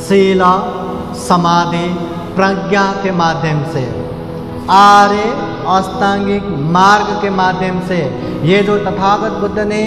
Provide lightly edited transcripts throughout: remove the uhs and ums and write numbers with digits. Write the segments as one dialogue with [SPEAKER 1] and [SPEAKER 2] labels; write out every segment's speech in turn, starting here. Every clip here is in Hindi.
[SPEAKER 1] शील, समाधि, प्रज्ञा के माध्यम से, आर्य अष्टांगिक मार्ग के माध्यम से, ये जो तथागत बुद्ध ने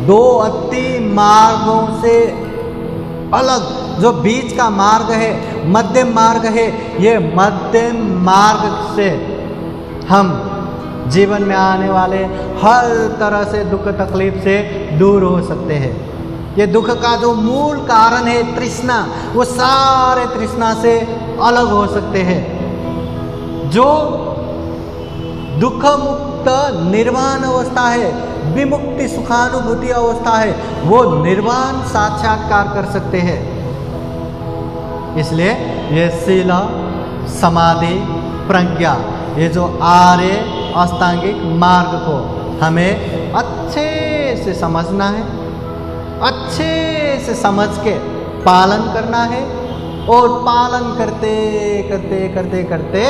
[SPEAKER 1] दो अति मार्गों से अलग जो बीच का मार्ग है, मध्यम मार्ग है, ये मध्यम मार्ग से हम जीवन में आने वाले हर तरह से दुख तकलीफ से दूर हो सकते हैं। ये दुख का जो मूल कारण है तृष्णा, वो सारे तृष्णा से अलग हो सकते हैं। जो दुख मुक्त निर्वाण अवस्था है, विमुक्ति सुखानुभूति अवस्था है, वो निर्वाण साक्षात्कार कर सकते हैं। इसलिए ये शील, समाधि, प्रज्ञा, ये जो आर्य अष्टांगिक मार्ग को हमें अच्छे से समझना है, अच्छे से समझ के पालन करना है और पालन करते करते करते करते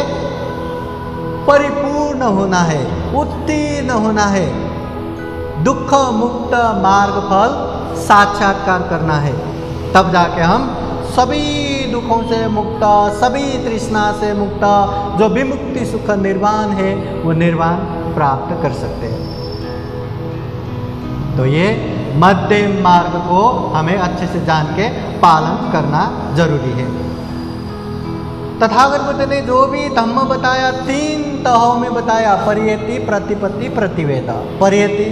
[SPEAKER 1] परिपूर्ण होना है, उत्तीर्ण होना है, दुख मुक्त मार्ग फल साक्षात्कार करना है। तब जाके हम सभी दुखों से मुक्त, सभी तृष्णा से मुक्त, जो विमुक्ति सुख निर्वाण है वो निर्वाण प्राप्त कर सकते हैं। तो ये मध्यम मार्ग को हमें अच्छे से जान के पालन करना जरूरी है। तथागत बुद्ध ने जो भी धम्म बताया 3 तहों में बताया, परियति, प्रतिपत्ति, प्रतिवेद। परियति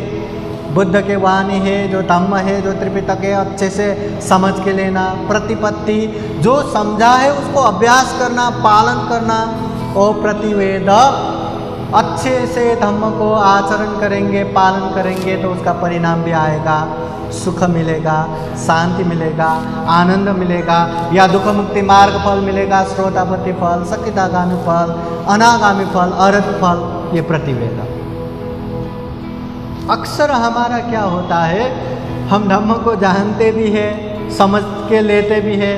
[SPEAKER 1] बुद्ध के वाणी है, जो धम्म है, जो त्रिपिटक है, अच्छे से समझ के लेना। प्रतिपत्ति जो समझा है उसको अभ्यास करना, पालन करना। और प्रतिवेद अच्छे से धम्म को आचरण करेंगे, पालन करेंगे तो उसका परिणाम भी आएगा, सुख मिलेगा, शांति मिलेगा, आनंद मिलेगा, या दुख मुक्ति मार्ग फल मिलेगा, श्रोतापति फल, सकितागामी फल, अनागामी फल, अरहत फल, ये प्रतिवेद। अक्सर हमारा क्या होता है, हम धम्म को जानते भी है, समझ के लेते भी है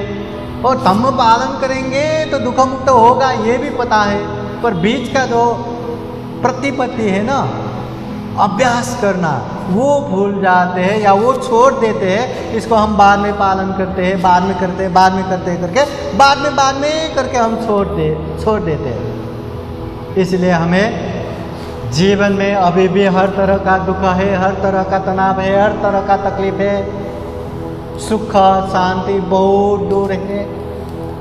[SPEAKER 1] और धम्म पालन करेंगे तो दुख मुक्त होगा ये भी पता है, पर बीच का जो प्रतिपत्ति है ना, अभ्यास करना, वो भूल जाते हैं या वो छोड़ देते हैं। इसको हम बाद में पालन करते हैं, बाद में करते हैं, बाद में करते करके बाद में करके हम छोड़ देते हैं। इसलिए हमें जीवन में अभी भी हर तरह का दुख है, हर तरह का तनाव है, हर तरह का तकलीफ है, सुख शांति बहुत दूर है,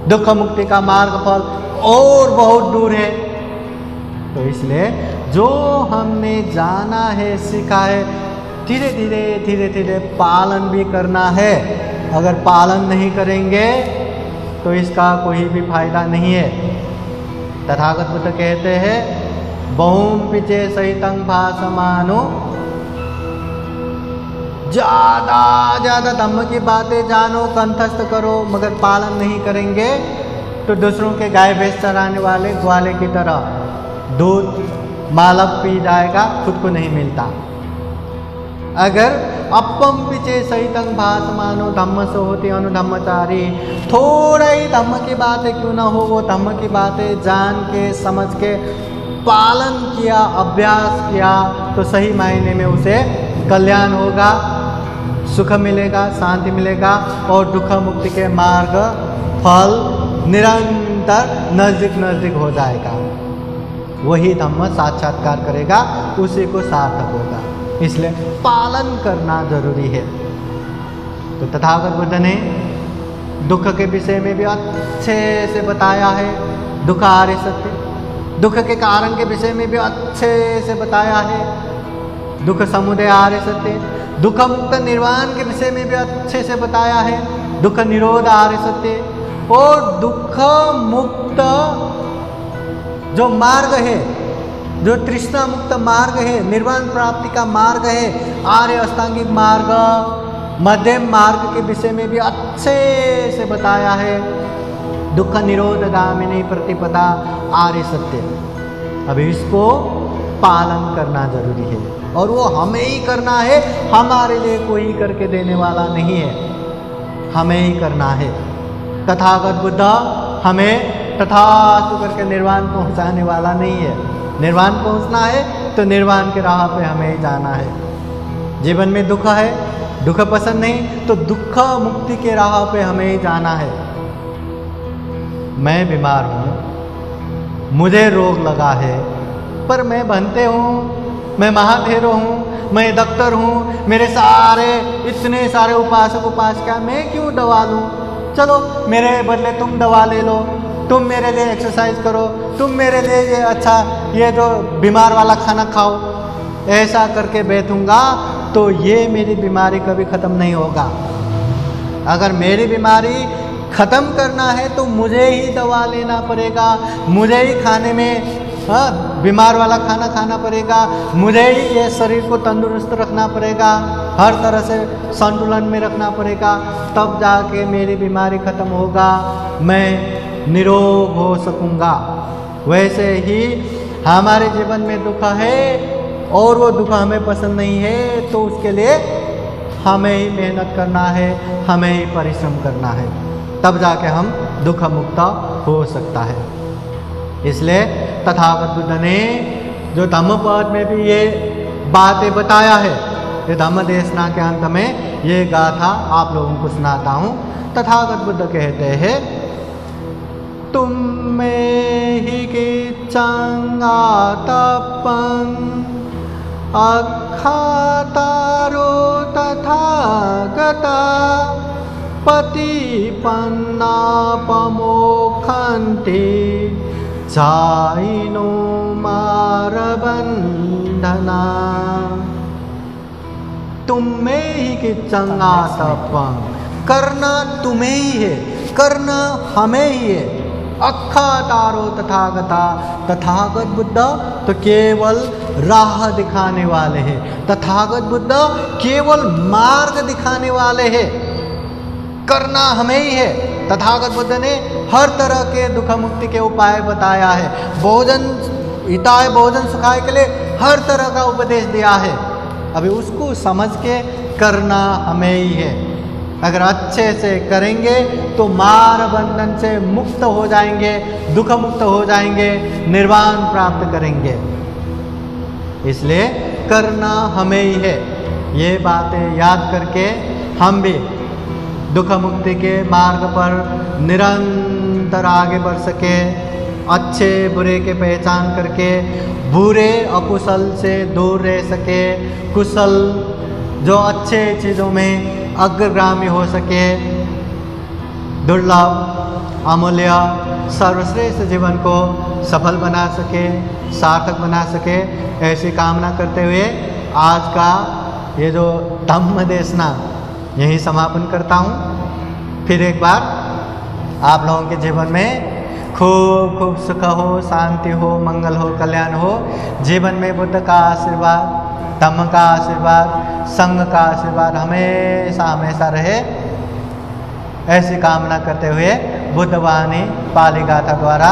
[SPEAKER 1] दुख मुक्ति का मार्ग फल और बहुत दूर है। तो इसलिए जो हमने जाना है, सीखा है, धीरे धीरे पालन भी करना है। अगर पालन नहीं करेंगे तो इसका कोई भी फायदा नहीं है। तथागत बुद्ध कहते हैं, बहुम पिचे सहितं भासमानो, ज़्यादा धम्म की बातें जानो, कंठस्थ करो, मगर पालन नहीं करेंगे तो दूसरों के गाय भैंस चराने वाले ग्वाले की तरह दूध मालक पी जाएगा, खुद को नहीं मिलता। अगर अपम पिचे सहितं भासमानो धम्म सो होती अनुधम्मचारी, थोड़ा ही धम्म की बातें क्यों ना हो, वो धम्म की बातें जान के समझ के पालन किया, अभ्यास किया तो सही मायने में उसे कल्याण होगा, सुख मिलेगा, शांति मिलेगा और दुख मुक्ति के मार्ग फल निरंतर नजदीक हो जाएगा। वही धम्म साक्षात्कार करेगा, उसी को सार्थक होगा। इसलिए पालन करना जरूरी है। तो तथागत बुद्ध ने दुख के विषय में भी अच्छे से बताया है, दुख आर्य सत्य। दुख के कारण के विषय में भी अच्छे से बताया है, दुख समुदय आर्य सत्य। दुख मुक्त निर्वाण के विषय में भी अच्छे से बताया है, दुख निरोध आर्य सत्य। और दुख मुक्त जो मार्ग है, जो तृष्णा मुक्त मार्ग है, निर्वाण प्राप्ति का मार्ग है, आर्य अष्टांगिक मार्ग, मध्यम मार्ग के विषय में भी अच्छे से बताया है, दुख निरोध गामिनी प्रतिपदा आर्य सत्य। अभी इसको पालन करना जरूरी है और वो हमें ही करना है, हमारे लिए कोई करके देने वाला नहीं है, हमें ही करना है। तथागत बुद्ध हमें तथास्तु करके निर्वाण पहुंचाने वाला नहीं है। निर्वाण पहुंचना है तो निर्वाण के राह पे हमें ही जाना है। जीवन में दुख है, दुख पसंद नहीं तो दुख मुक्ति के राह पे हमें ही जाना है। मैं बीमार हूँ, मुझे रोग लगा है, पर मैं बनते हूँ, मैं महादेव हूँ, मैं डॉक्टर हूँ, मेरे सारे इतने सारे उपासक उपासिका, मैं क्यों दवा लूँ? चलो मेरे बदले तुम दवा ले लो, तुम मेरे लिए एक्सरसाइज करो, तुम मेरे लिए ये अच्छा ये जो बीमार वाला खाना खाओ, ऐसा करके बैठूंगा तो ये मेरी बीमारी कभी ख़त्म नहीं होगा। अगर मेरी बीमारी ख़त्म करना है तो मुझे ही दवा लेना पड़ेगा, मुझे ही खाने में बीमार वाला खाना खाना पड़ेगा, मुझे ही ये शरीर को तंदुरुस्त रखना पड़ेगा, हर तरह से संतुलन में रखना पड़ेगा, तब जाके मेरी बीमारी ख़त्म होगा, मैं निरोग हो सकूँगा। वैसे ही हमारे जीवन में दुख है और वो दुख हमें पसंद नहीं है तो उसके लिए हमें ही मेहनत करना है, हमें ही परिश्रम करना है, तब जाके हम दुख मुक्त हो सकता है। इसलिए तथागत बुद्ध ने जो धम्मपद में भी ये बातें बताया है, ये धम्म देशना के अंत में ये गाथा आप लोगों को सुनाता हूँ। तथागत बुद्ध कहते हैं, तुम में ही की चंगा तपं अखातारो तथागता पतिपन्ना पमोखन्ति चाइनो मारबंधना। तुम में ही कि चंगा तपं, करना तुम्हें ही है, करना हमें ही है। अखातारो तथागता, तथागत बुद्ध तो केवल राह दिखाने वाले हैं, तथागत बुद्ध केवल मार्ग दिखाने वाले हैं, करना हमें ही है। तथागत बुद्ध ने हर तरह के दुख मुक्ति के उपाय बताया है, भोजन हिताय भोजन सुखाय के लिए हर तरह का उपदेश दिया है। अभी उसको समझ के करना हमें ही है। अगर अच्छे से करेंगे तो मार बंधन से मुक्त हो जाएंगे, दुख मुक्त हो जाएंगे, निर्वाण प्राप्त करेंगे। इसलिए करना हमें ही है। ये बातें याद करके हम भी दुख मुक्ति के मार्ग पर निरंतर आगे बढ़ सके, अच्छे बुरे के पहचान करके बुरे अकुशल से दूर रह सके, कुशल जो अच्छे चीज़ों में अग्रगामी हो सके, दुर्लभ अमूल्य सर्वश्रेष्ठ जीवन को सफल बना सके, सार्थक बना सके, ऐसी कामना करते हुए आज का ये जो धम्म देशना यही समापन करता हूँ। फिर एक बार आप लोगों के जीवन में खूब खूब सुख हो, शांति हो, मंगल हो, कल्याण हो, जीवन में बुद्ध का आशीर्वाद, धम्म का आशीर्वाद, संघ का आशीर्वाद हमेशा हमेशा रहे, ऐसी कामना करते हुए बुद्ध वाणी पाली गाथा द्वारा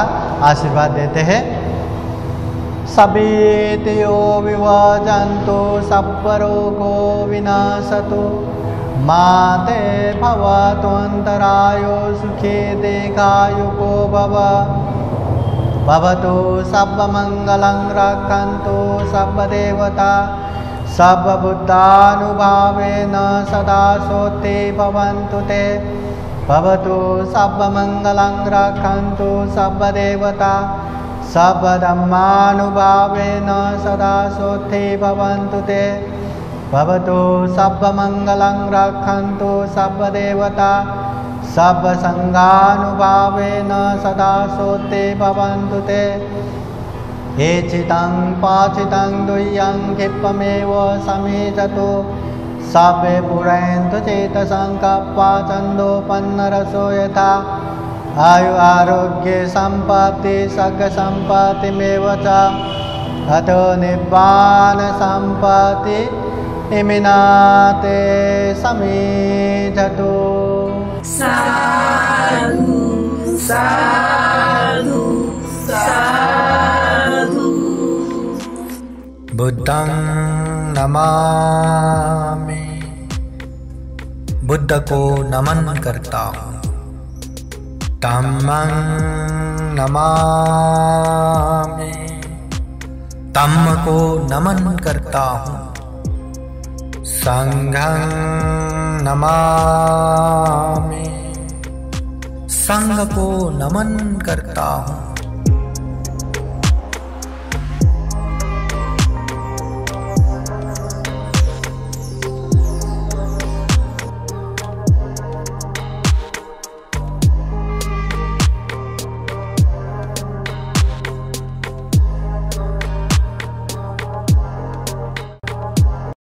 [SPEAKER 1] आशीर्वाद देते हैं। सबेतयो विवजन्तु सब्बरोगो विनाशतु माते भवतु अन्तरायो सुखे दीर्घायुको भव। भवतु सर्वमङ्गलं रक्षन्तु सर्वदेवता सर्वबुद्धानुभावेन सदा सोते भवन्तु ते। भवतु सर्वमङ्गलं रक्षन्तु सर्वदेवता सर्वधर्मानुभावेन सदा सोते भवन्तु ते। भवतु सर्वमङ्गलं रक्षन्तु सर्वदेवता सर्वसङ्गानुभावेन सदा सोते भवन्तु ते। एचितं पाचितं दुह्यं क्षिप्रमेव समेजतु सर्वे पुरन्तु चेतसङ्कप्पा छन्दोपन्नरसो यथा। आयु आरोग्य सम्पत्ति सग सम्पत्तिमेव च अतो निब्बान सम्पत्ति इमिनाते समेजतु।
[SPEAKER 2] साधु साधु साधु।
[SPEAKER 1] बुद्धं नमामि, बुद्ध को नमन करता हूँ। धम्मं नमामि, धम्म को नमन करता हूँ। संघं नमामि, संघ को नमन करता हूँ।